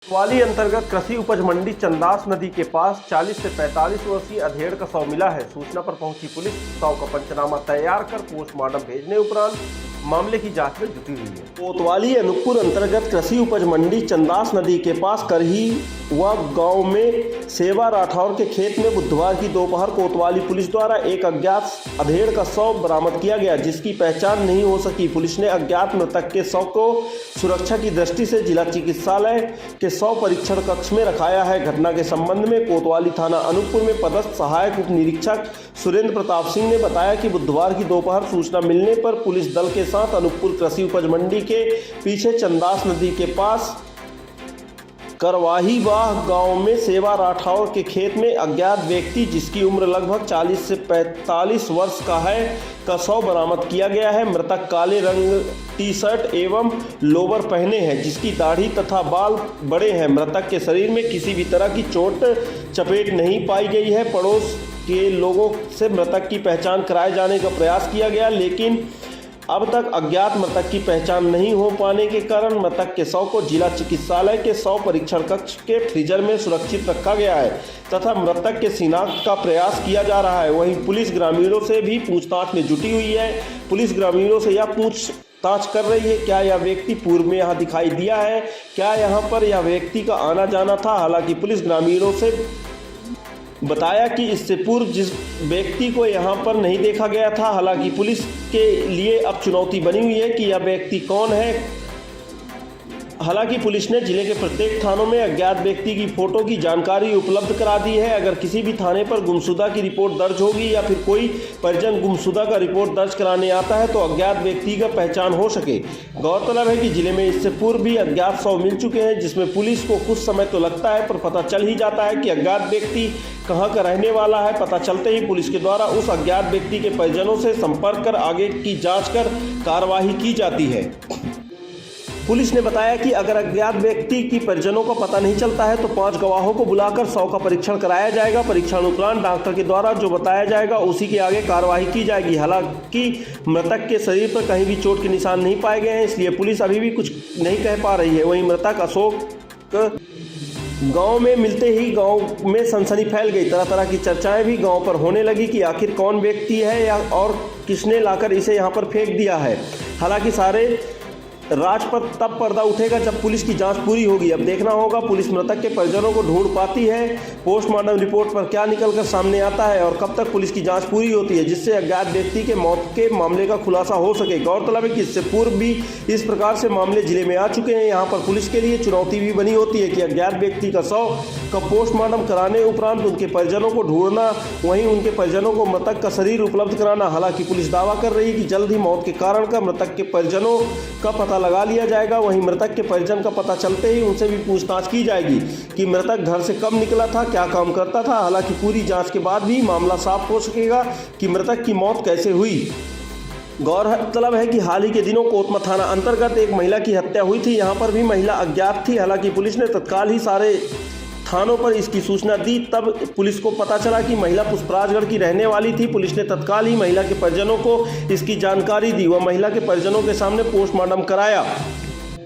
कोतवाली अंतर्गत कृषि उपज मंडी चंदास नदी के पास 40 से 45 वर्षीय अधेड़ का शव मिला है। सूचना पर पहुंची पुलिस शव का पंचनामा तैयार कर पोस्टमार्टम भेजने उपरांत मामले की जांच में जुटी हुई है। कोतवाली अनूपपुर अंतर्गत कृषि उपज मंडी चंदास नदी के पास करही व गांव में सेवा राठौर के खेत में बुधवार की दोपहर कोतवाली पुलिस द्वारा एक अज्ञात अधेड़ का शव बरामद किया गया, जिसकी पहचान नहीं हो सकी। पुलिस ने अज्ञात मृतक के शव को सुरक्षा की दृष्टि से जिला चिकित्सालय के शव परीक्षण कक्ष में रखाया है। घटना के संबंध में कोतवाली थाना अनूपपुर में पदस्थ सहायक उप निरीक्षक सुरेंद्र प्रताप सिंह ने बताया कि बुधवार की दोपहर सूचना मिलने पर पुलिस दल के साथ अनूपपुर कृषि उपज मंडी के पीछे चंदास नदी के पास करवाहीवाह गांव में सेवा राठौर के खेत में अज्ञात व्यक्ति, जिसकी उम्र लगभग 40 से 45 वर्ष का है, का शव बरामद किया गया है। मृतक काले रंग टी शर्ट एवं लोवर पहने हैं, जिसकी दाढ़ी तथा बाल बड़े हैं। मृतक के शरीर में किसी भी तरह की चोट चपेट नहीं पाई गई है। पड़ोस के लोगों से मृतक की पहचान कराए जाने का प्रयास किया गया, लेकिन अब तक अज्ञात मृतक की पहचान नहीं हो पाने के कारण मृतक के शव को जिला चिकित्सालय के शव परीक्षण कक्ष के फ्रीजर में सुरक्षित रखा गया है तथा मृतक के शिनाख्त का प्रयास किया जा रहा है। वहीं पुलिस ग्रामीणों से भी पूछताछ में जुटी हुई है। पुलिस ग्रामीणों से यह पूछताछ कर रही है क्या यह व्यक्ति पूर्व में यहाँ दिखाई दिया है, क्या यहाँ पर यह व्यक्ति का आना जाना था। हालांकि पुलिस ग्रामीणों से बताया कि इससे पूर्व जिस व्यक्ति को यहां पर नहीं देखा गया था। हालांकि पुलिस के लिए अब चुनौती बनी हुई है कि यह व्यक्ति कौन है। हालांकि पुलिस ने जिले के प्रत्येक थानों में अज्ञात व्यक्ति की फोटो की जानकारी उपलब्ध करा दी है। अगर किसी भी थाने पर गुमशुदा की रिपोर्ट दर्ज होगी या फिर कोई परिजन गुमशुदा का रिपोर्ट दर्ज कराने आता है तो अज्ञात व्यक्ति का पहचान हो सके। गौरतलब है कि जिले में इससे पूर्व भी अज्ञात शव मिल चुके हैं, जिसमें पुलिस को कुछ समय तो लगता है पर पता चल ही जाता है कि अज्ञात व्यक्ति कहाँ का रहने वाला है। पता चलते ही पुलिस के द्वारा उस अज्ञात व्यक्ति के परिजनों से संपर्क कर आगे की जाँच कर कार्रवाई की जाती है। पुलिस ने बताया कि अगर अज्ञात व्यक्ति की परिजनों का पता नहीं चलता है तो 5 गवाहों को बुलाकर शव का परीक्षण कराया जाएगा। परीक्षण उपरांत डॉक्टर के द्वारा जो बताया जाएगा उसी के आगे कार्रवाई की जाएगी। हालांकि मृतक के शरीर पर कहीं भी चोट के निशान नहीं पाए गए हैं, इसलिए पुलिस अभी भी कुछ नहीं कह पा रही है। वहीं मृतक अशोक गांव में मिलते ही गांव में सनसनी फैल गई। तरह तरह की चर्चाएं भी गांव पर होने लगी कि आखिर कौन व्यक्ति है या और किसने लाकर इसे यहां पर फेंक दिया है। हालांकि सारे राज पर तब पर्दा उठेगा जब पुलिस की जांच पूरी होगी। अब देखना होगा पुलिस मृतक के परिजनों को ढूंढ पाती है, पोस्टमार्टम रिपोर्ट पर क्या निकलकर सामने आता है और कब तक पुलिस की जांच पूरी होती है, जिससे अज्ञात व्यक्ति के मौत के मामले का खुलासा हो सके। गौरतलब है कि इससे पूर्व भी इस प्रकार से मामले जिले में आ चुके हैं। यहाँ पर पुलिस के लिए चुनौती भी बनी होती है कि अज्ञात व्यक्ति का शव का पोस्टमार्टम कराने उपरांत उनके परिजनों को ढूंढना, वहीं उनके परिजनों को मृतक का शरीर उपलब्ध कराना। हालांकि पुलिस दावा कर रही है कि जल्द ही मौत के कारण का मृतक के परिजनों का पता लगा लिया जाएगा। वहीं मृतक के परिजन का पता चलते ही उनसे भी पूछताछ की जाएगी कि मृतक घर से कब निकला था, क्या काम करता था। हालांकि पूरी जांच के बाद भी मामला साफ हो सकेगा कि मृतक की मौत कैसे हुई। गौरतलब है कि हाल ही के दिनों कोतमा थाना अंतर्गत एक महिला की हत्या हुई थी। यहां पर भी महिला अज्ञात थी। हालांकि पुलिस ने तत्काल ही सारे थानों पर इसकी सूचना दी। तब पुलिस को पता चला कि महिला पुष्पराजगढ़ की रहने वाली थी। पुलिस ने तत्काल ही महिला के परिजनों को इसकी जानकारी दी व महिला के परिजनों के सामने पोस्टमार्टम कराया।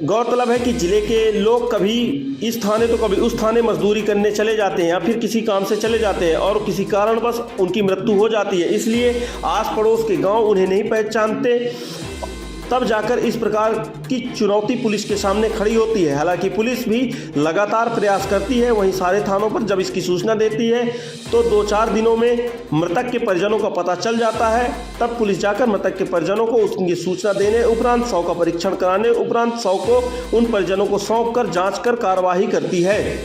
गौरतलब है कि जिले के लोग कभी इस थाने तो कभी उस थाने मजदूरी करने चले जाते हैं या फिर किसी काम से चले जाते हैं और किसी कारणवश उनकी मृत्यु हो जाती है। इसलिए आस पड़ोस के गांव उन्हें नहीं पहचानते, तब जाकर इस प्रकार की चुनौती पुलिस के सामने खड़ी होती है। हालांकि पुलिस भी लगातार प्रयास करती है। वहीं सारे थानों पर जब इसकी सूचना देती है तो 2-4 दिनों में मृतक के परिजनों का पता चल जाता है। तब पुलिस जाकर मृतक के परिजनों को उसकी सूचना देने उपरांत शव का परीक्षण कराने उपरांत शव को उन परिजनों को सौंप कर जांच कर कार्रवाई करती है।